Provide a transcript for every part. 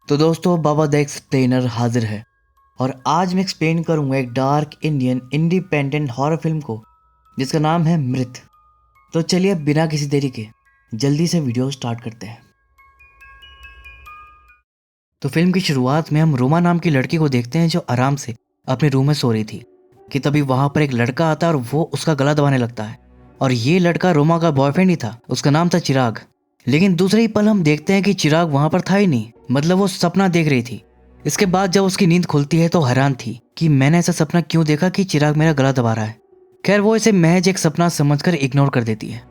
तो दोस्तों बाबा the explainer हाजिर है और आज मैं एक्सप्लेन करूंगा एक dark Indian independent horror film को जिसका नाम है मृत। तो चलिए बिना किसी देरी के जल्दी से वीडियो स्टार्ट करते हैं। तो फिल्म की शुरुआत में हम रोमा नाम की लड़की को देखते हैं जो आराम से अपने रूम में सो रही थी कि तभी वहां पर एक लड़का आता है और वो उसका गला दबाने लगता है। और ये लड़का रोमा का बॉयफ्रेंड ही था, उसका नाम था चिराग। लेकिन दूसरे ही पल हम देखते हैं कि चिराग वहां पर था ही नहीं, मतलब वो सपना देख रही थी। इसके बाद जब उसकी नींद खुलती है तो हैरान थी कि मैंने ऐसा सपना क्यों देखा कि चिराग मेरा गला दबा रहा है। खैर वो इसे महज एक सपना समझकर इग्नोर कर देती है।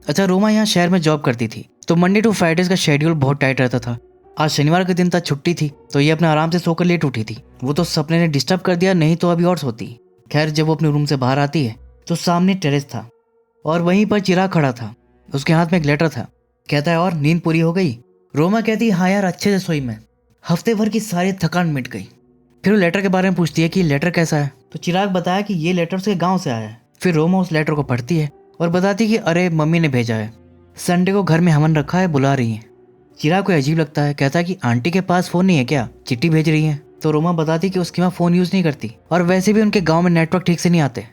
अच्छा, रोमा यहाँ शहर में जॉब करती थी तो मंडे टू फ्राइडेज का शेड्यूल बहुत टाइट रहता था। आज शनिवार के दिन था, छुट्टी थी, तो ये अपने आराम से सोकर लेट उठी थी। वो तो सपने ने डिस्टर्ब कर दिया, नहीं तो अभी और सोती। खैर जब वो अपने रूम से बाहर आती है तो सामने टेरेस था और वहीं पर चिराग खड़ा था। उसके हाथ में एक लेटर था। कहता है और नींद पूरी हो गई? रोमा कहती हाँ यार, अच्छे से सोई मैं, हफ्ते भर की सारी थकान मिट गई। फिर वो लेटर के बारे में पूछती है कि लेटर कैसा है, तो चिराग बताया कि ये लेटर उसके गांव से आया है। फिर रोमा उस लेटर को पढ़ती है और बताती है कि अरे मम्मी ने भेजा है, संडे को घर में हवन रखा है, बुला रही है। चिराग को अजीब लगता है, कहता है कि आंटी के पास फोन नहीं है क्या, चिट्ठी भेज रही है। तो रोमा बताती कि उसकी माँ फोन यूज नहीं करती और वैसे भी उनके गाँव में नेटवर्क ठीक से नहीं आते।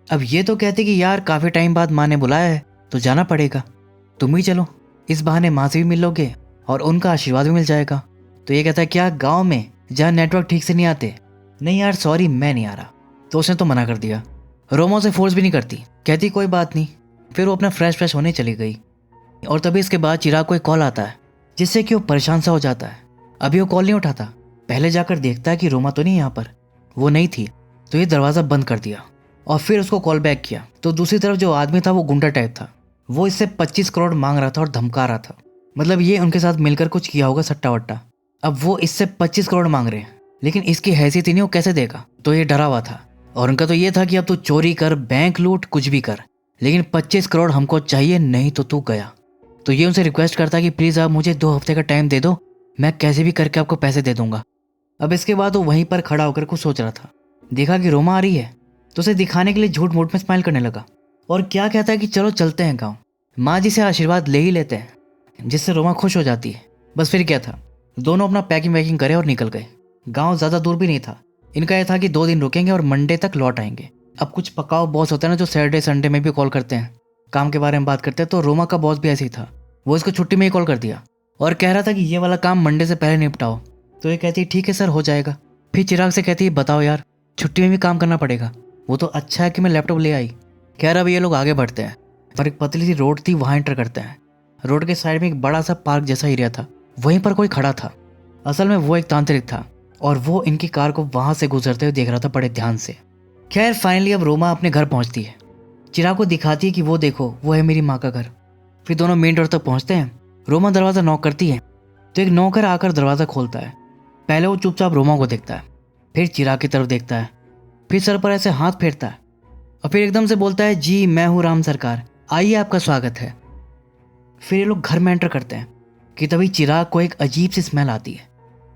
अब ये तो कहती कि यार काफी टाइम बाद माँ ने बुलाया है तो जाना पड़ेगा, तुम ही चलो, इस बहाने माँ से भी मिल लोगे और उनका आशीर्वाद भी मिल जाएगा। तो ये कहता है क्या गांव में जहाँ नेटवर्क ठीक से नहीं आते? नहीं यार सॉरी, मैं नहीं आ रहा। तो उसने तो मना कर दिया। रोमा से फोर्स भी नहीं करती, कहती कोई बात नहीं। फिर वो अपना फ्रेश होने चली गई। और तभी इसके बाद चिराग को एक कॉल आता है जिससे कि वो परेशान सा हो जाता है। अभी वो कॉल नहीं उठाता, पहले जाकर देखता है कि रोमा तो नहीं यहाँ पर। वो नहीं थी तो ये दरवाज़ा बंद कर दिया और फिर उसको कॉल बैक किया। तो दूसरी तरफ जो आदमी था वो गुंडा टाइप था। वो इससे 25 करोड़ मांग रहा था और धमका रहा था, मतलब ये उनके साथ मिलकर कुछ किया होगा सट्टा वट्टा। अब वो इससे 25 करोड़ मांग रहे हैं, लेकिन इसकी हैसियत ही नहीं, वो कैसे देगा। तो ये डरा हुआ था और उनका तो ये था कि अब तू चोरी कर, बैंक लूट, कुछ भी कर, लेकिन 25 करोड़ हमको चाहिए, नहीं तो तू गया। तो ये उनसे रिक्वेस्ट करता कि प्लीज़ आप मुझे 2 हफ्ते का टाइम दे दो, मैं कैसे भी करके आपको पैसे दे दूंगा। अब इसके बाद वो वहीं पर खड़ा होकर कुछ सोच रहा था। देखा कि रोमा आ रही है तो उसे दिखाने के लिए झूठ मूठ में स्माइल करने लगा और क्या कहता है कि चलो चलते हैं गाँव, माँ जी से आशीर्वाद ले ही लेते हैं, जिससे रोमा खुश हो जाती है। बस फिर क्या था, दोनों अपना पैकिंग वैकिंग करे और निकल गए। गांव ज़्यादा दूर भी नहीं था, इनका यह था कि 2 दिन रुकेंगे और मंडे तक लौट आएंगे। अब कुछ पकाओ बॉस होता है ना जो सैटरडे संडे में भी कॉल करते हैं, काम के बारे में बात करते हैं, तो रोमा का बॉस भी ऐसे ही था। वो इसको छुट्टी में ही कॉल कर दिया और कह रहा था कि ये वाला काम मंडे से पहले निपटाओ। तो ये कहती है ठीक है सर, हो जाएगा। फिर चिराग से कहती है बताओ यार, छुट्टी में भी काम करना पड़ेगा। वो तो अच्छा है कि मैं लैपटॉप ले आई। खैर अब ये लोग आगे बढ़ते हैं पर एक पतली सी रोड थी, वहाँ एंटर करते हैं। रोड के साइड में एक बड़ा सा पार्क जैसा एरिया था, वहीं पर कोई खड़ा था। असल में वो एक तांत्रिक था और वो इनकी कार को वहां से गुजरते हुए देख रहा था बड़े ध्यान से। खैर फाइनली अब रोमा अपने घर पहुंचती है, चिराग को दिखाती है कि वो देखो वो है मेरी माँ का घर। फिर दोनों मेन डोर तक पहुंचते हैं। रोमा दरवाज़ा नॉक करती है तो एक नौकर आकर दरवाज़ा खोलता है। पहले वो चुपचाप रोमा को देखता है, फिर चिराग की तरफ देखता है, फिर सर पर ऐसे हाथ फेरता है और फिर एकदम से बोलता है जी मैं हूँ राम सरकार, आइए आपका स्वागत है। फिर ये लोग घर में एंटर करते हैं कि तभी चिराग को एक अजीब सी स्मेल आती है,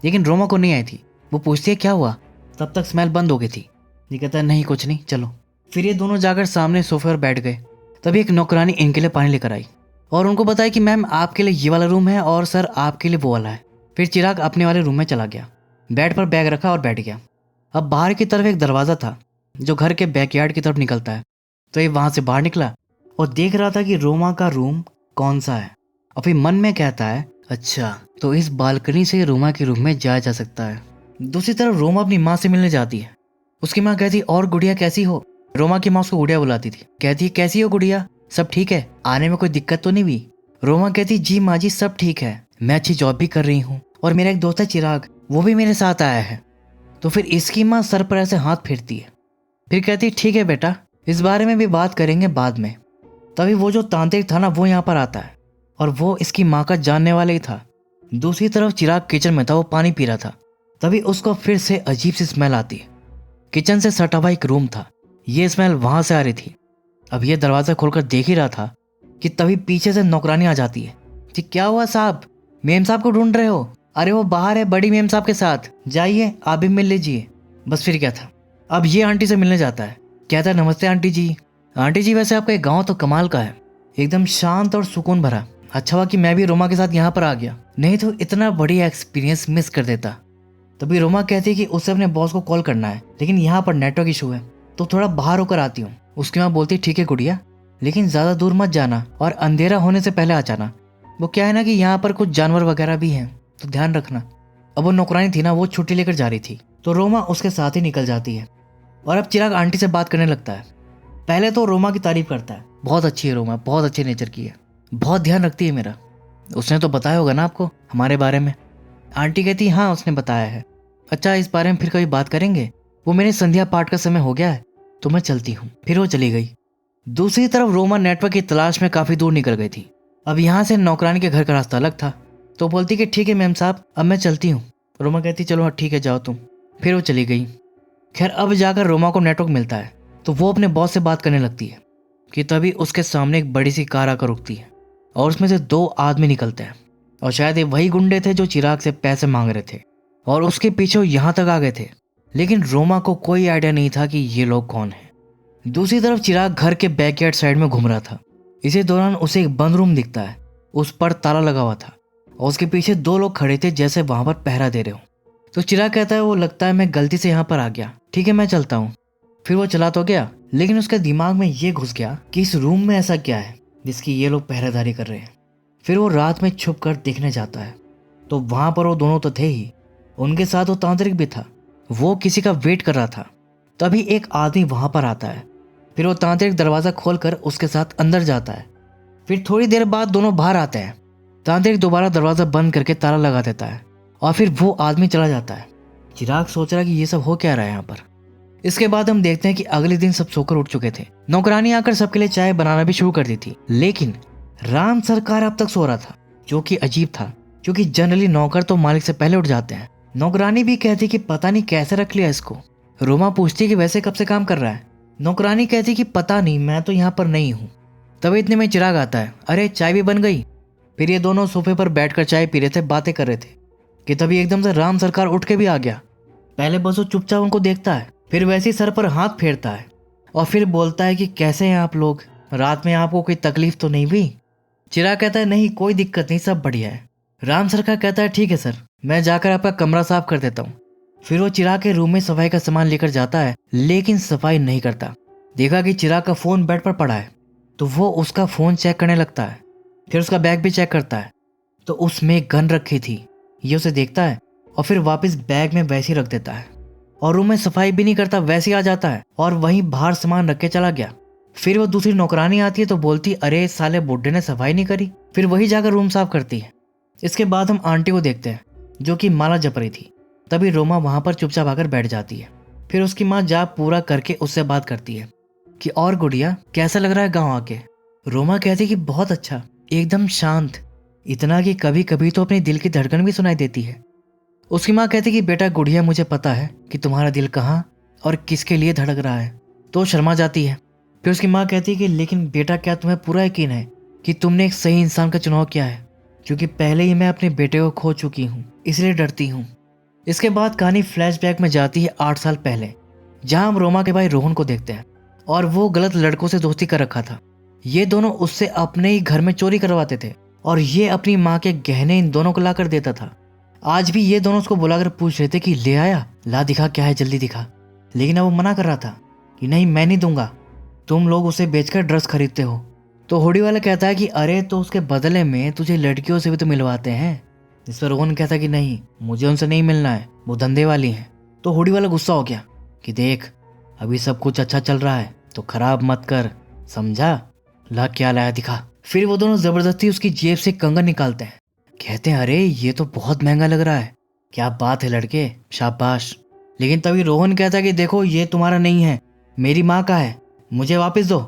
लेकिन रोमा को नहीं आई थी। वो पूछती है क्या हुआ, तब तक स्मेल बंद हो गई थी। ये कहता है नहीं कुछ नहीं, चलो। फिर ये दोनों जाकर सामने सोफे पर बैठ गए। तभी एक नौकरानी इनके लिए पानी लेकर आई और उनको बताया कि मैम आपके लिए ये वाला रूम है और सर आपके लिए वो वाला है। फिर चिराग अपने वाले रूम में चला गया, बेड पर बैग रखा और बैठ गया। अब बाहर की तरफ एक दरवाज़ा था जो घर के बैकयार्ड की तरफ निकलता है। तो ये वहाँ से बाहर निकला और देख रहा था कि रोमा का रूम कौन सा है और फिर मन में कहता है अच्छा तो इस बालकनी से रोमा के रूम में जाया जा सकता है। दूसरी तरफ रोमा अपनी माँ से मिलने जाती है। उसकी माँ कहती और गुड़िया कैसी हो? रोमा की माँ उसको गुड़िया बुलाती थी। कहती है कैसी हो गुड़िया, सब ठीक है, आने में कोई दिक्कत तो नहीं हुई? रोमा कहती जी माँ जी सब ठीक है, मैं अच्छी जॉब भी कर रही हूँ और मेरा एक दोस्त है चिराग, वो भी मेरे साथ आया है। तो फिर इसकी माँ सर पर ऐसे हाथ फेरती है, फिर कहती है ठीक है बेटा, इस बारे में भी बात करेंगे बाद में। तभी वो जो तांत्रिक था ना वो यहाँ पर आता है और वो इसकी माँ का जानने वाला ही था। दूसरी तरफ चिराग किचन में था, वो पानी पी रहा था। तभी उसको फिर से अजीब सी स्मेल आती है। किचन से सटा हुआ एक रूम था, ये स्मेल वहां से आ रही थी। अब ये दरवाज़ा खोलकर देख ही रहा था कि तभी पीछे से नौकरानी आ जाती है कि क्या हुआ साहब, मेम साहब को ढूंढ रहे हो? अरे वो बाहर है बड़ी मेम साहब के साथ, जाइए आप भी मिल लीजिए। बस फिर क्या था, अब ये आंटी से मिलने जाता है। कहता है नमस्ते आंटी जी। आंटी जी वैसे आपका एक गाँव तो कमाल का है, एकदम शांत और सुकून भरा, अच्छा हुआ कि मैं भी रोमा के साथ यहाँ पर आ गया, नहीं तो इतना बढ़िया एक्सपीरियंस मिस कर देता। तभी रोमा कहती है कि उसे अपने बॉस को कॉल करना है, लेकिन यहाँ पर नेटवर्क इशू है, तो थोड़ा बाहर होकर आती हूँ। उसकी माँ बोलती ठीक है गुड़िया, लेकिन ज़्यादा दूर मत जाना और अंधेरा होने से पहले आ जाना। वो क्या है ना कि यहाँ पर कुछ जानवर वगैरह भी हैं, तो ध्यान रखना। अब वो नौकरानी थी ना, वो छुट्टी लेकर जा रही थी, तो रोमा उसके साथ ही निकल जाती है। और अब चिराग आंटी से बात करने लगता है। पहले तो रोमा की तारीफ करता है, बहुत अच्छी है रोमा, बहुत अच्छे नेचर की है, बहुत ध्यान रखती है मेरा। उसने तो बताया होगा ना आपको हमारे बारे में। आंटी कहती हाँ उसने बताया है। अच्छा इस बारे में फिर कभी बात करेंगे, वो मेरे संध्या पाठ का समय हो गया है, तो मैं चलती हूँ। फिर वो चली गई। दूसरी तरफ रोमा नेटवर्क की तलाश में काफी दूर निकल गई थी। अब यहाँ से नौकरानी के घर का रास्ता अलग था, तो बोलती कि ठीक है मैम साहब, अब मैं चलती हूँ। रोमा कहती चलो हाँ ठीक है जाओ तुम। फिर वो चली गई। खैर अब जाकर रोमा को नेटवर्क मिलता है, तो वो अपने बॉस से बात करने लगती है कि तभी उसके सामने एक बड़ी सी कार आकर रुकती है और उसमें से 2 आदमी निकलते हैं। और शायद ये वही गुंडे थे जो चिराग से पैसे मांग रहे थे और उसके पीछे वो यहाँ तक आ गए थे। लेकिन रोमा को कोई आइडिया नहीं था कि ये लोग कौन हैं। दूसरी तरफ चिराग घर के बैकयार्ड साइड में घूम रहा था। इसी दौरान उसे एक बंद रूम दिखता है, उस पर ताला लगा हुआ था और उसके पीछे 2 लोग खड़े थे जैसे वहां पर पहरा दे रहे हो। तो चिराग कहता है वो लगता है मैं गलती से यहाँ पर आ गया, ठीक है मैं चलता हूँ। फिर वो चला तो गया, लेकिन उसके दिमाग में ये घुस गया कि इस रूम में ऐसा क्या है जिसकी ये लोग पहरेदारी कर रहे हैं। फिर वो रात में छुप कर देखने जाता है, तो वहां पर वो दोनों तो थे ही, उनके साथ वो तांत्रिक भी था। वो किसी का वेट कर रहा था। तभी एक आदमी वहां पर आता है। फिर वो तांत्रिक दरवाजा खोलकर उसके साथ अंदर जाता है। फिर थोड़ी देर बाद दोनों बाहर आते हैं। तांत्रिक दोबारा दरवाजा बंद करके ताला लगा देता है और फिर वो आदमी चला जाता है। चिराग सोच रहा है कि ये सब हो क्या रहा है यहाँ पर। इसके बाद हम देखते हैं कि अगले दिन सब सोकर उठ चुके थे। नौकरानी आकर सबके लिए चाय बनाना भी शुरू कर दी थी, लेकिन राम सरकार अब तक सो रहा था, जो कि अजीब था क्योंकि जनरली नौकर तो मालिक से पहले उठ जाते हैं। नौकरानी भी कहती कि पता नहीं कैसे रख लिया इसको। रोमा पूछती कि वैसे कब से काम कर रहा है। नौकरानी कहती कि पता नहीं, मैं तो यहाँ पर नहीं हूँ। तभी इतने में चिराग आता है। अरे चाय भी बन गई। फिर ये दोनों सोफे पर बैठकर चाय पी रहे थे, बातें कर रहे थे कि तभी एकदम से राम सरकार उठ के भी आ गया। पहले बस वो चुपचाप उनको देखता है, फिर वैसे ही सर पर हाथ फेरता है और फिर बोलता है कि कैसे हैं आप लोग, रात में आपको कोई तकलीफ तो नहीं हुई। चिराग कहता है नहीं कोई दिक्कत नहीं, सब बढ़िया है। राम सरकार कहता है ठीक है सर, मैं जाकर आपका कमरा साफ कर देता हूँ। फिर वो चिराग के रूम में सफाई का सामान लेकर जाता है, लेकिन सफाई नहीं करता। देखा कि चिराग का फोन बेड पर पड़ा है, तो वो उसका फोन चेक करने लगता है। फिर उसका बैग भी चेक करता है, तो उसमें गन रखी थी। ये उसे देखता है और फिर वापस बैग में वैसे ही रख देता है और रूम में सफाई भी नहीं करता, वैसे ही आ जाता है और वहीं बाहर सामान रख के चला गया। फिर वो दूसरी नौकरानी आती है तो बोलती अरे साले बुड्ढे ने सफाई नहीं करी। फिर वही जाकर रूम साफ करती है। इसके बाद हम आंटी को देखते हैं जो कि माला जप रही थी। तभी रोमा वहां पर चुपचाप आकर बैठ जाती है। फिर उसकी माँ जाप पूरा करके उससे बात करती है कि और गुड़िया कैसा लग रहा है गाँव आके। रोमा कहती कि बहुत अच्छा, एकदम शांत, इतना कि कभी कभी तो अपने दिल की धड़कन भी सुनाई देती है। उसकी माँ कहती कि बेटा गुड़िया मुझे पता है कि तुम्हारा दिल कहाँ और किसके लिए धड़क रहा है, तो शर्मा जाती है। फिर उसकी माँ कहती है कि लेकिन बेटा क्या तुम्हें पूरा यकीन है कि तुमने एक सही इंसान का चुनाव किया है, क्योंकि पहले ही मैं अपने बेटे को खो चुकी हूँ, इसलिए डरती हूँ। इसके बाद कहानी फ्लैशबैक में जाती है 8 साल पहले, जहाँ हम रोमा के भाई रोहन को देखते हैं और वो गलत लड़कों से दोस्ती कर रखा था। ये दोनों उससे अपने ही घर में चोरी करवाते थे और ये अपनी माँ के गहने इन दोनों को ला कर देता था। आज भी ये दोनों उसको बुलाकर पूछ रहे थे कि ले आया, ला दिखा क्या है जल्दी दिखा, लेकिन अब वो मना कर रहा था कि नहीं मैं नहीं दूंगा, तुम लोग उसे बेचकर ड्रेस खरीदते हो। तो होड़ी वाला कहता है कि अरे तो उसके बदले में तुझे लड़कियों से भी तो मिलवाते हैं। जिस पर रोहन कहता है कि नहीं मुझे उनसे नहीं मिलना है, वो धंधे वाली हैं। तो होड़ी वाला गुस्सा हो गया कि देख अभी सब कुछ अच्छा चल रहा है तो खराब मत कर, समझा, ला क्या लाया दिखा। फिर वो दोनों जबरदस्ती उसकी जेब से कंगन निकालते हैं। कहते हैं अरे ये तो बहुत महंगा लग रहा है, क्या बात है लड़के, शाबाश। लेकिन तभी रोहन कहता है कि देखो ये तुम्हारा नहीं है, मेरी माँ का है, मुझे वापस दो।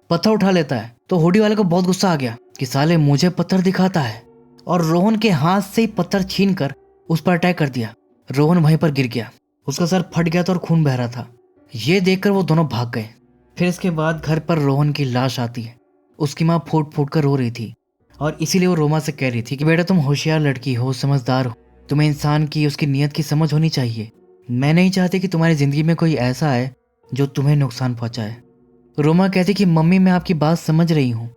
पत्थर उठा लेता है। तो होडी वाले को बहुत गुस्सा आ गया कि साले मुझे पत्थर दिखाता है, और रोहन के हाथ से ही पत्थर छीन कर उस पर अटैक कर दिया। रोहन वहीं पर गिर गया, उसका सर फट गया था और खून बह रहा था। ये देखकर वो दोनों भाग गए। फिर इसके बाद घर पर रोहन की लाश आती है। उसकी माँ फूट फूट कर रो रही थी और इसीलिए वो रोमा से कह रही थी कि बेटा तुम होशियार लड़की हो, समझदार हो, तुम्हें इंसान की उसकी नीयत की समझ होनी चाहिए। मैं नहीं चाहती कि तुम्हारी जिंदगी में कोई ऐसा आए जो तुम्हें नुकसान पहुंचाए। रोमा कहती कि मम्मी मैं आपकी बात समझ रही हूँ,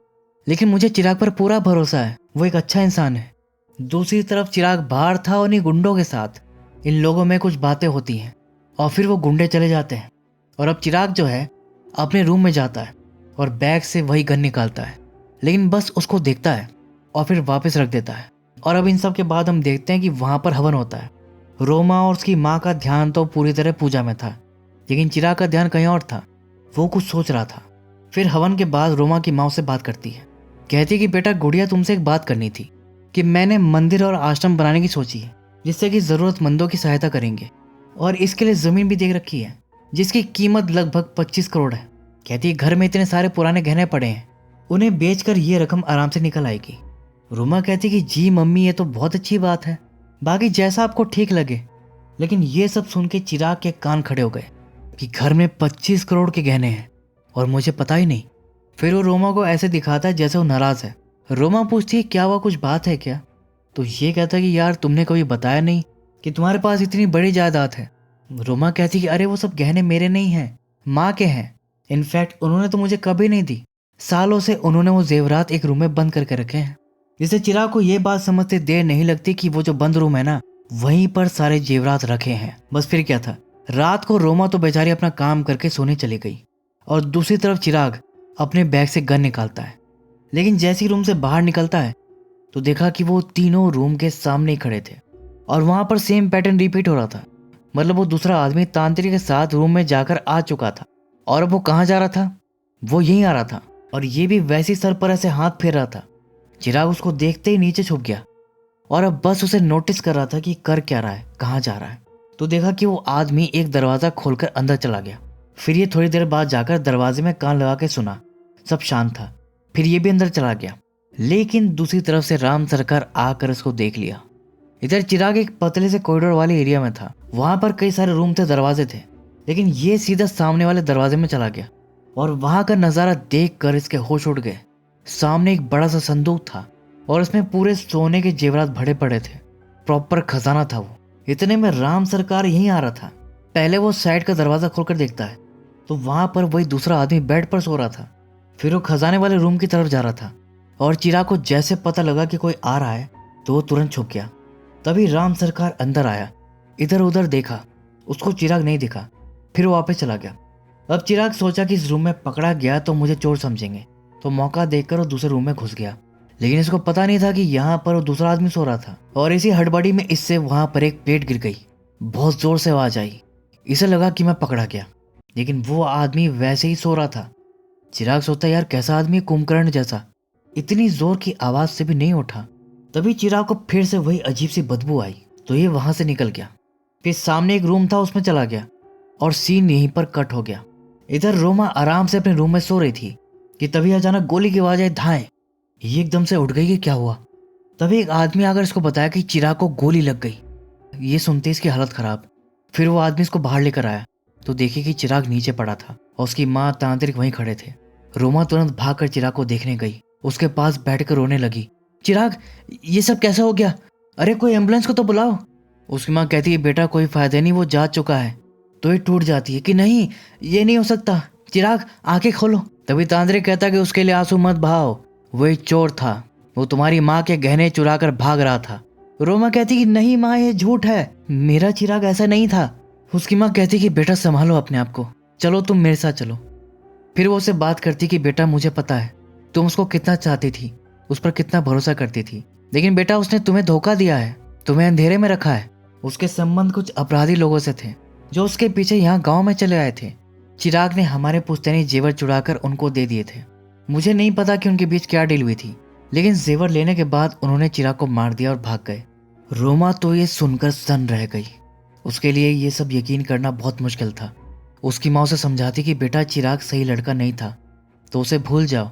लेकिन मुझे चिराग पर पूरा भरोसा है, वो एक अच्छा इंसान है। दूसरी तरफ चिराग बाहर था और इन गुंडों के साथ। इन लोगों में कुछ बातें होती हैं और फिर वो गुंडे चले जाते हैं। और अब चिराग जो है अपने रूम में जाता है और बैग से वही गन निकालता है, लेकिन बस उसको देखता है और फिर वापस रख देता है। और अब इन सब के बाद हम देखते हैं कि वहाँ पर हवन होता है। रोमा और उसकी माँ का ध्यान तो पूरी तरह पूजा में था, लेकिन चिराग का ध्यान कहीं और था। वो कुछ सोच रहा था। फिर हवन के बाद रोमा की माँ से बात करती है, कहती है कि बेटा गुड़िया तुमसे एक बात करनी थी कि मैंने मंदिर और आश्रम बनाने की सोची है, जिससे कि ज़रूरतमंदों की सहायता करेंगे। और इसके लिए ज़मीन भी देख रखी है, जिसकी कीमत लगभग 25 करोड़ है। कहती है घर में इतने सारे पुराने गहने पड़े हैं, उन्हें बेचकर ये रकम आराम से निकल आएगी। रोमा कहती कि जी मम्मी, ये तो बहुत अच्छी बात है, बाकी जैसा आपको ठीक लगे। लेकिन ये सब सुन के चिराग के कान खड़े हो गए कि घर में 25 करोड़ के गहने हैं और मुझे पता ही नहीं। फिर वो रोमा को ऐसे दिखाता है जैसे वो नाराज है। रोमा पूछती है क्या हुआ, कुछ बात है क्या? तो ये कहता है कि यार तुमने कभी बताया नहीं कि तुम्हारे पास इतनी बड़ी जायदाद है। रोमा कहती कि अरे वो सब गहने मेरे नहीं हैं, माँ के हैं। इनफैक्ट उन्होंने तो मुझे कभी नहीं दी। सालों से उन्होंने वो जेवरात एक रूम में बंद करके रखे हैं। जिससे चिराग को ये बात समझते देर नहीं लगती कि वो जो बंद रूम है ना, वहीं पर सारे जेवरात रखे हैं। बस फिर क्या था, रात को रोमा तो बेचारी अपना काम करके सोने चली गई और दूसरी तरफ चिराग अपने बैग से गन निकालता है। लेकिन जैसे ही रूम से बाहर निकलता है तो देखा कि वो तीनों रूम के सामने ही खड़े थे और वहां पर सेम पैटर्न रिपीट हो रहा था। मतलब वो दूसरा आदमी तांत्रिक के साथ रूम में जाकर आ चुका था और अब वो कहाँ जा रहा था, वो यहीं आ रहा था और ये भी वैसी सर पर ऐसे हाथ फेर रहा था। चिराग उसको देखते ही नीचे छुप गया और अब बस उसे नोटिस कर रहा था कि कर क्या रहा है, कहाँ जा रहा है। तो देखा कि वो आदमी एक दरवाजा खोलकर अंदर चला गया। फिर ये थोड़ी देर बाद जाकर दरवाजे में कान लगा के सुना, सब शांत था। फिर ये भी अंदर चला गया। लेकिन दूसरी तरफ से राम सरकार आकर उसको देख लिया। इधर चिराग एक पतले से कॉरिडोर वाले एरिया में था। वहां पर कई सारे रूम थे, दरवाजे थे, लेकिन ये सीधा सामने वाले दरवाजे में चला गया और वहां का नजारा देखकर इसके होश उड़ गए। सामने एक बड़ा सा संदूक था और इसमें पूरे सोने के जेवरात भरे पड़े थे। प्रॉपर खजाना था वो। इतने में राम सरकार यहीं आ रहा था। पहले वो साइड का दरवाजा खोलकर देखता है तो वहां पर वही दूसरा आदमी बेड पर सो रहा था। फिर वो खजाने वाले रूम की तरफ जा रहा था और चिराग को जैसे पता लगा कि कोई आ रहा है तो वो तुरंत छुप गया। तभी राम सरकार अंदर आया, इधर उधर देखा, उसको चिराग नहीं दिखा। फिर वो वापस चला गया। अब चिराग सोचा कि इस रूम में पकड़ा गया तो मुझे चोर समझेंगे, तो मौका देखकर वो दूसरे रूम में घुस गया। लेकिन इसको पता नहीं था कि यहाँ पर वो दूसरा आदमी सो रहा था और इसी हड़बड़ी में इससे वहां पर एक प्लेट गिर गई। बहुत जोर से आवाज आई। इसे लगा कि मैं पकड़ा गया, लेकिन वो आदमी वैसे ही सो रहा था। चिराग सोचता यार कैसा आदमी, कुंभकर्ण जैसा, इतनी जोर की आवाज से भी नहीं उठा। तभी चिराग को फिर से वही अजीब सी बदबू आई तो ये वहां से निकल गया। फिर सामने एक रूम था, उसमें चला गया और सीन यहीं पर कट हो गया। इधर रोमा आराम से अपने रूम में सो रही थी कि तभी अचानक गोली की आवाज आई, धाएं। ये एकदम से उठ गई कि क्या हुआ। तभी एक आदमी आकर इसको बताया कि चिराग को गोली लग गई। ये सुनते इसकी हालत खराब। फिर वो आदमी इसको बाहर लेकर आया तो देखे कि चिराग नीचे पड़ा था और उसकी माँ तांत्रिक वहीं खड़े थे। रोमा तुरंत भागकर चिराग को देखने गई, उसके पास बैठकर रोने लगी। चिराग, ये सब कैसा हो गया? अरे कोई एम्बुलेंस को तो बुलाओ। उसकी माँ कहती है बेटा कोई फायदा नहीं, वो जा चुका है। तो ये टूट जाती है कि नहीं, ये नहीं हो सकता, चिराग आंखें खोलो। तभी तांत्रिक कहता कि उसके लिए आंसू मत बहाओ, वो एक चोर था, वो तुम्हारी माँ के गहने चुरा कर भाग रहा था। रोमा कहती कि नहीं माँ, ये झूठ है, मेरा चिराग ऐसा नहीं था। उसकी माँ कहती कि बेटा संभालो अपने आप को, चलो तुम मेरे साथ चलो। फिर वो उससे बात करती कि बेटा मुझे पता है तुम उसको कितना चाहती थी, उस पर कितना भरोसा करती थी, लेकिन बेटा उसने तुम्हें धोखा दिया है, तुम्हें अंधेरे में रखा है। उसके संबंध कुछ अपराधी लोगों से थे जो उसके पीछे यहाँ गांव में चले आए थे। चिराग ने हमारे पुश्तैनी जेवर चुराकर उनको दे दिए थे। मुझे नहीं पता कि उनके बीच क्या डील हुई थी, लेकिन जेवर लेने के बाद उन्होंने चिराग को मार दिया और भाग गए। रोमा तो ये सुनकर सन्न रह गई। उसके लिए ये सब यकीन करना बहुत मुश्किल था। उसकी माँ उसे समझाती कि बेटा चिराग सही लड़का नहीं था, तो उसे भूल जाओ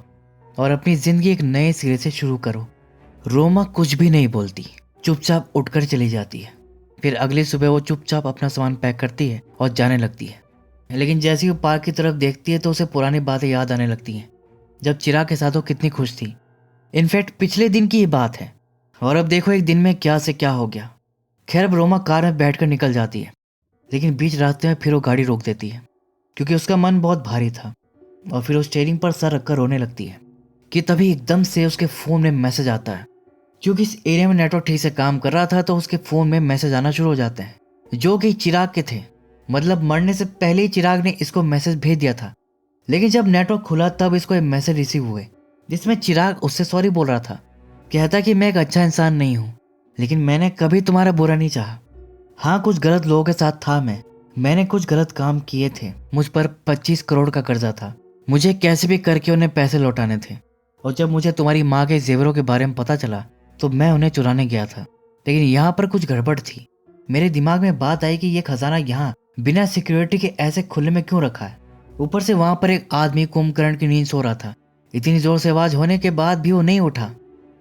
और अपनी जिंदगी एक नए सिरे से शुरू करो। रोमा कुछ भी नहीं बोलती, चुपचाप उठकर चली जाती है। फिर अगली सुबह वो चुपचाप अपना सामान पैक करती है और जाने लगती है। लेकिन जैसे ही वो पार्क की तरफ देखती है तो उसे पुरानी बातें याद आने लगती हैं, जब चिराग के साथ वो कितनी खुश थी। इनफैक्ट पिछले दिन की ये बात है और अब देखो एक दिन में क्या से क्या हो गया। खैर अब रोमा कार में बैठकर निकल जाती है, लेकिन बीच रास्ते में फिर वो गाड़ी रोक देती है क्योंकि उसका मन बहुत भारी था और फिर वो स्टीयरिंग पर सर रखकर रोने लगती है। कि तभी एकदम से उसके फ़ोन में मैसेज आता है। क्योंकि इस एरिया में नेटवर्क ठीक से काम कर रहा था तो उसके फ़ोन में मैसेज आना शुरू हो जाते हैं, जो कि चिराग के थे। मतलब मरने से पहले ही चिराग ने इसको मैसेज भेज दिया था। लेकिन जब नेटवर्क खुला तब इसको एक मैसेज रिसीव हुए, जिसमें चिराग उससे सॉरी बोल रहा था। कहता कि मैं एक अच्छा इंसान नहीं हूँ, लेकिन मैंने कभी तुम्हारा बुरा नहीं चाहा। हाँ, कुछ गलत लोगों के साथ था मैंने कुछ गलत काम किए थे। मुझ पर 25 करोड़ का कर्जा था, मुझे कैसे भी करके उन्हें पैसे लौटाने थे। और जब मुझे तुम्हारी माँ के जेवरों के बारे में पता चला तो मैं उन्हें चुराने गया था। लेकिन यहाँ पर कुछ गड़बड़ थी। मेरे दिमाग में बात आई कि ये खजाना यहाँ बिना सिक्योरिटी के ऐसे खुले में क्यों रखा है। ऊपर से वहां पर एक आदमी कुंभकर्ण की नींद सो रहा था। इतनी जोर से आवाज होने के बाद भी वो नहीं उठा।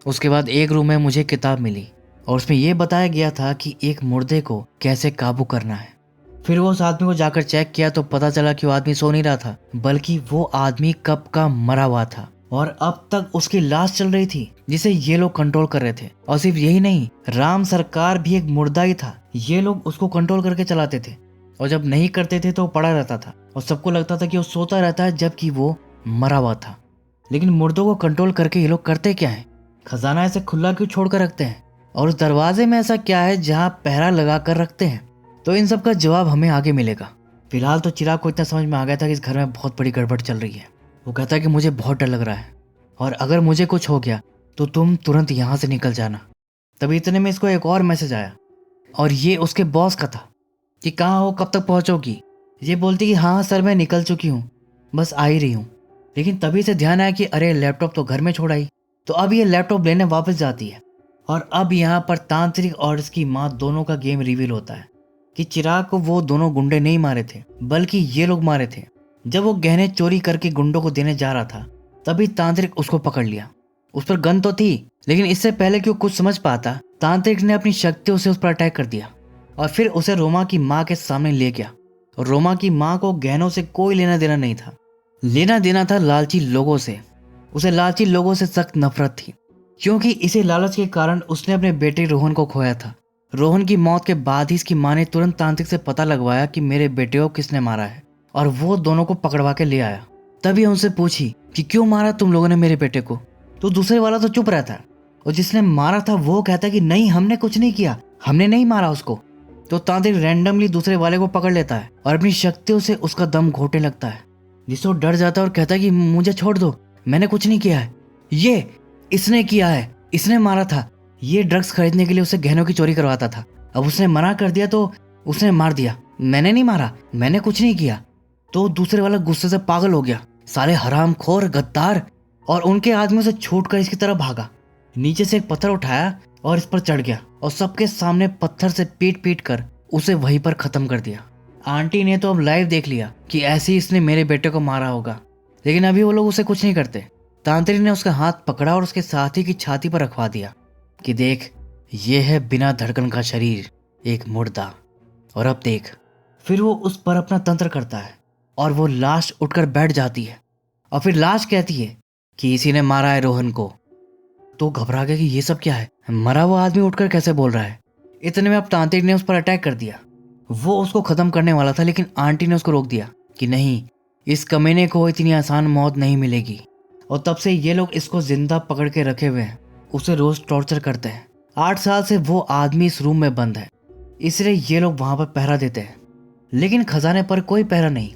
उसके बाद एक रूम में मुझे किताब मिली और उसमें यह बताया गया था कि एक मुर्दे को कैसे काबू करना है। फिर वो उस आदमी को जाकर चेक किया तो पता चला कि वो आदमी सो नहीं रहा था, बल्कि वो आदमी कब का मरा हुआ था और अब तक उसकी लाश चल रही थी, जिसे ये लोग कंट्रोल कर रहे थे। और सिर्फ यही नहीं, राम सरकार भी एक मुर्दा ही था। ये लोग उसको कंट्रोल करके चलाते थे और जब नहीं करते थे तो वो पड़ा रहता था और सबको लगता था कि वो सोता रहता है जबकि वो मरा हुआ था। लेकिन मुर्दों को कंट्रोल करके ये लोग करते क्या है? खजाना ऐसे खुला क्यों छोड़ कर रखते हैं? और उस दरवाजे में ऐसा क्या है जहाँ पहरा लगा कर रखते हैं? तो इन सब का जवाब हमें आगे मिलेगा। फिलहाल तो चिराग को इतना समझ में आ गया था कि इस घर में बहुत बड़ी गड़बड़ चल रही है। वो कहता है कि मुझे बहुत डर लग रहा है और अगर मुझे कुछ हो गया तो तुम तुरंत यहाँ से निकल जाना। तभी इतने में इसको एक और मैसेज आया और ये उसके बॉस का था कि कहाँ हो, कब तक पहुँचोगी। ये बोलती कि हाँ सर, मैं निकल चुकी हूँ, बस आ ही रही हूँ। लेकिन तभी से ध्यान आया कि अरे लैपटॉप तो घर में छोड़ आई। तो अब ये लैपटॉप लेने वापस जाती है और अब यहाँ पर तांत्रिक और इसकी माँ दोनों का गेम रिवील होता है कि चिराग को वो दोनों गुंडे नहीं मारे थे, बल्कि ये लोग मारे थे। जब वो गहने चोरी करके गुंडों को देने जा रहा था तभी तांत्रिक उसको पकड़ लिया। उस पर गन तो थी, लेकिन इससे पहले कि वो कुछ समझ पाता, तांत्रिक ने अपनी शक्तियों से उस पर अटैक कर दिया और फिर उसे रोमा की माँ के सामने ले गया। और रोमा की माँ को गहनों से कोई लेना देना नहीं था, लेना देना था लालची लोगों से। उसे लालची लोगों से सख्त नफरत थी, क्योंकि इसे लालच के कारण उसने अपने बेटे रोहन को खोया था। रोहन की मौत के बाद ही इसकी माँ ने तुरंत तांत्रिक से पता लगवाया कि मेरे बेटे को किसने मारा है और वो दोनों को पकड़वा के ले आया। तभी उनसे पूछी कि क्यों मारा तुम लोगों ने मेरे बेटे को। तो दूसरे वाला तो चुप रहता है और जिसने मारा था वो कहता है कि नहीं, हमने कुछ नहीं किया, हमने नहीं मारा उसको। तो तांत्रिक रैंडमली दूसरे वाले को पकड़ लेता है और अपनी शक्तियों से उसका दम घोटने लगता है, जिससे वो डर जाता है और कहता है कि मुझे छोड़ दो, मैंने कुछ नहीं किया है, ये इसने किया है, इसने मारा था। ये ड्रग्स खरीदने के लिए उसे गहनों की चोरी करवाता था। अब उसने मना कर दिया तो उसने मार दिया। मैंने नहीं मारा, मैंने कुछ नहीं किया। तो दूसरे वाला गुस्से से पागल हो गया, साले हरामखोर गद्दार, और उनके आदमियों से छूटकर इसकी तरफ भागा। नीचे से एक पत्थर उठाया और इस पर चढ़ गया और सबके सामने पत्थर से पीट पीट कर उसे वहीं पर खत्म कर दिया। आंटी ने तो अब लाइव देख लिया कि ऐसे ही इसने मेरे बेटे को मारा होगा, लेकिन अभी वो लोग उसे कुछ नहीं करते। तांत्रिक ने उसका हाथ पकड़ा और उसके साथी की छाती पर रखवा दिया कि देख, ये है बिना धड़कन का शरीर, एक मुर्दा, और अब देख। फिर वो उस पर अपना तंत्र करता है और वो लाश उठकर बैठ जाती है और फिर लाश कहती है कि इसी ने मारा है रोहन को। तो घबरा गया कि ये सब क्या है, मरा हुआ आदमी उठकर कैसे बोल रहा है। इतने में अब तांत्रिक ने उस पर अटैक कर दिया। वो उसको खत्म करने वाला था, लेकिन आंटी ने उसको रोक दिया कि नहीं, इस कमीने को इतनी आसान मौत नहीं मिलेगी। और तब से ये लोग इसको जिंदा पकड़ के रखे हुए हैं, उसे रोज टॉर्चर करते हैं। 8 साल से वो आदमी इस रूम में बंद है, इसलिए ये लोग वहां पर पहरा देते हैं। लेकिन खजाने पर कोई पहरा नहीं,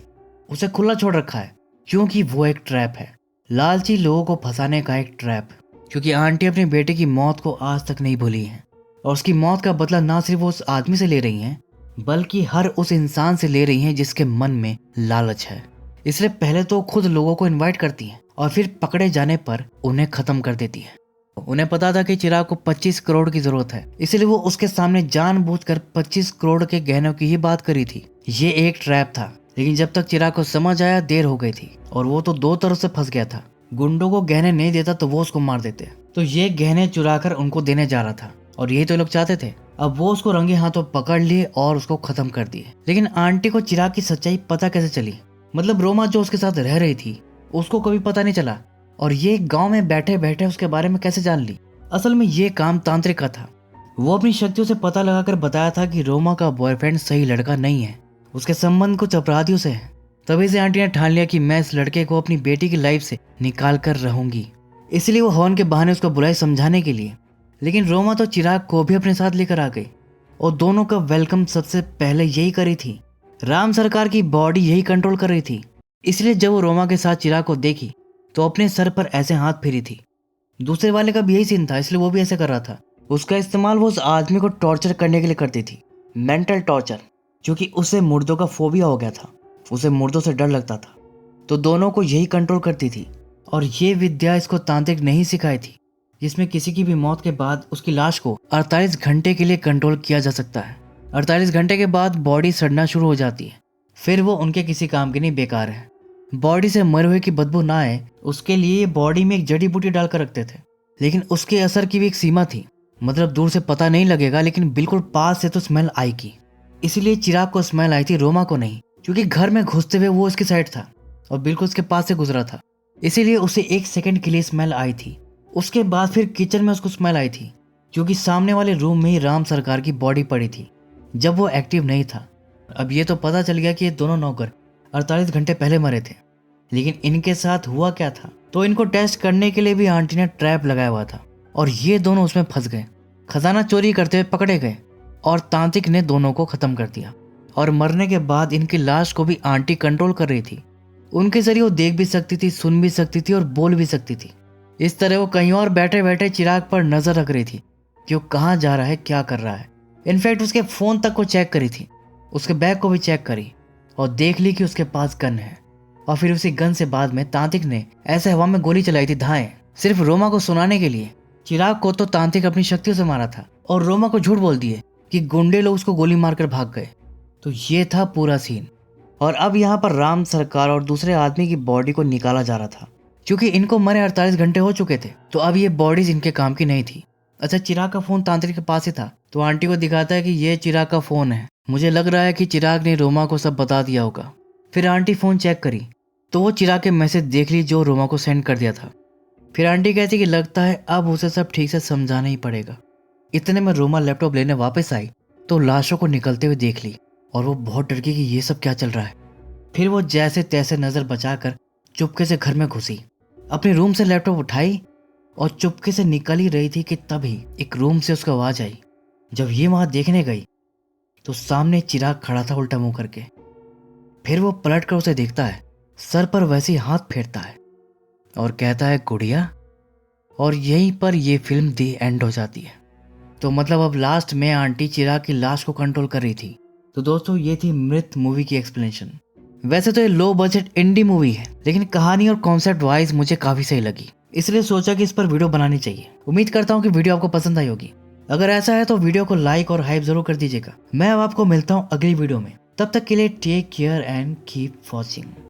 उसे खुला छोड़ रखा है, क्योंकि वो एक ट्रैप है, लालची लोगों को फंसाने का एक ट्रैप। क्योंकि आंटी अपने बेटे की मौत को आज तक नहीं भूली है और उसकी मौत का बदला ना सिर्फ वो उस आदमी से ले रही हैं, बल्कि हर उस इंसान से ले रही हैं जिसके मन में लालच है। इसलिए पहले तो खुद लोगों को इनवाइट करती हैं और फिर पकड़े जाने पर उन्हें खत्म कर देती है। उन्हें पता था कि चिराग को 25 करोड़ की जरूरत है, इसलिए वो उसके सामने जानबूझकर 25 करोड़ के गहनों की ही बात करी थी। ये एक ट्रैप था, लेकिन जब तक चिराग को समझ आया देर हो गई थी और वो तो 2 तरफ से फंस गया था। गुंडों को गहने नहीं देता तो वो उसको मार देते, तो ये गहने चुरा कर उनको देने जा रहा था और यही तो लोग चाहते थे। अब वो उसको रंगे हाथों पकड़ लिए और उसको खत्म कर दिए। लेकिन आंटी को चिराग की सच्चाई पता कैसे चली? मतलब रोमा जो उसके साथ रह रही थी उसको कभी पता नहीं चला, और ये गांव में बैठे बैठे उसके बारे में कैसे जान ली? असल में ये काम तांत्रिक का था। वो अपनी शक्तियों से पता लगाकर बताया था कि रोमा का बॉयफ्रेंड सही लड़का नहीं है, उसके संबंध कुछ अपराधियों से है। तभी से आंटी ने ठान लिया कि मैं इस लड़के को अपनी बेटी की लाइफ से निकाल कर रहूंगी। इसलिए वो हवन के बहाने उसको बुलाई समझाने के लिए। लेकिन रोमा तो चिराग को भी अपने साथ लेकर आ गई और दोनों का वेलकम सबसे पहले यही करी थी। राम सरकार की बॉडी यही कंट्रोल कर रही थी, इसलिए जब वो रोमा के साथ चिराग को देखी तो अपने सर पर ऐसे हाथ फेरी थी। दूसरे वाले का भी यही सीन था, इसलिए वो भी ऐसे कर रहा था। उसका इस्तेमाल वो उस आदमी को टॉर्चर करने के लिए करती थी, मेंटल टॉर्चर, क्योंकि उसे मुर्दों का फोबिया हो गया था, उसे मुर्दों से डर लगता था। तो दोनों को यही कंट्रोल करती थी। और ये विद्या इसको तांत्रिक नहीं सिखाई थी, जिसमें किसी की भी मौत के बाद उसकी लाश को 48 घंटे के लिए कंट्रोल किया जा सकता है। 48 घंटे के बाद बॉडी सड़ना शुरू हो जाती है, फिर वो उनके किसी काम की नहीं, बेकार है। बॉडी से मरे हुए की बदबू ना आए उसके लिए बॉडी में एक जड़ी बूटी डालकर रखते थे, लेकिन उसके असर की भी एक सीमा थी। मतलब दूर से पता नहीं लगेगा, लेकिन बिल्कुल पास से तो स्मेल आएगी। इसीलिए चिराग को स्मेल आई थी, रोमा को नहीं, क्योंकि घर में घुसते हुए वो उसकी साइड था और बिल्कुल उसके पास से गुजरा था, इसीलिए उसे 1 सेकंड के लिए स्मेल आई थी। उसके बाद फिर किचन में उसको स्मेल आई थी, क्योंकि सामने वाले रूम में ही राम सरकार की बॉडी पड़ी थी जब वो एक्टिव नहीं था। अब ये तो पता चल गया कि ये दोनों नौकर 48 घंटे पहले मरे थे, लेकिन इनके साथ हुआ क्या था? तो इनको टेस्ट करने के लिए भी आंटी ने ट्रैप लगाया हुआ था और ये दोनों उसमें फंस गए। खजाना चोरी करते हुए पकड़े गए और तांत्रिक ने दोनों को खत्म कर दिया। और मरने के बाद इनकी लाश को भी आंटी कंट्रोल कर रही थी। उनके जरिए वो देख भी सकती थी, सुन भी सकती थी और बोल भी सकती थी। इस तरह वो कहीं और बैठे बैठे चिराग पर नजर रख रही थी कि वो कहाँ जा रहा है, क्या कर रहा है। इनफैक्ट उसके फोन तक को चेक करी थी, उसके बैग को भी चेक करी और देख ली कि उसके पास गन है। और फिर उसी गन से बाद में तांत्रिक ने ऐसे हवा में गोली चलाई थी, धाएं, सिर्फ रोमा को सुनाने के लिए। चिराग को तो तांत्रिक अपनी शक्तियों से मारा था और रोमा को झूठ बोल दिए कि गुंडे लोग उसको गोली मारकर भाग गए। तो ये था पूरा सीन। और अब यहाँ पर राम सरकार और दूसरे आदमी की बॉडी को निकाला जा रहा था, क्योंकि इनको मरे 48 घंटे हो चुके थे, तो अब ये बॉडीज इनके काम की नहीं थी। अच्छा, चिराग का फोन तांत्रिक के पास ही था, तो आंटी को दिखाता है कि ये चिराग का फोन है। मुझे लग रहा है कि चिराग ने रोमा को सब बता दिया होगा। फिर आंटी फोन चेक करी तो वो चिराग के मैसेज देख ली जो रोमा को सेंड कर दिया था। फिर आंटी कहती कि लगता है अब उसे सब ठीक से समझाना ही पड़ेगा। इतने में रोमा लैपटॉप लेने वापस आई तो लाशों को निकलते हुए देख ली और वो बहुत डर गई कि ये सब क्या चल रहा है। फिर वो जैसे तैसे नजर बचाकर चुपके से घर में घुसी, अपने रूम से लैपटॉप उठाई और चुपके से निकल ही रही थी कि तभी एक रूम से उसको आवाज आई। जब ये वहां देखने गई तो सामने चिराग खड़ा था उल्टा मुंह करके। फिर वो पलट कर उसे देखता है, सर पर वैसे ही हाथ फेरता है और कहता है गुड़िया। और यहीं पर ये फिल्म दी एंड हो जाती है। तो मतलब अब लास्ट में आंटी चिराग की लाश को कंट्रोल कर रही थी। तो दोस्तों ये थी मृत मूवी की एक्सप्लेनेशन। वैसे तो ये लो बजट इंडी मूवी है, लेकिन कहानी और कॉन्सेप्ट वाइज मुझे काफी सही लगी, इसलिए सोचा कि इस पर वीडियो बनानी चाहिए। उम्मीद करता हूँ कि वीडियो आपको पसंद आई होगी। अगर ऐसा है तो वीडियो को लाइक और हाइप जरूर कर दीजिएगा। मैं अब आपको मिलता हूँ अगली वीडियो में, तब तक के लिए take care and keep watching.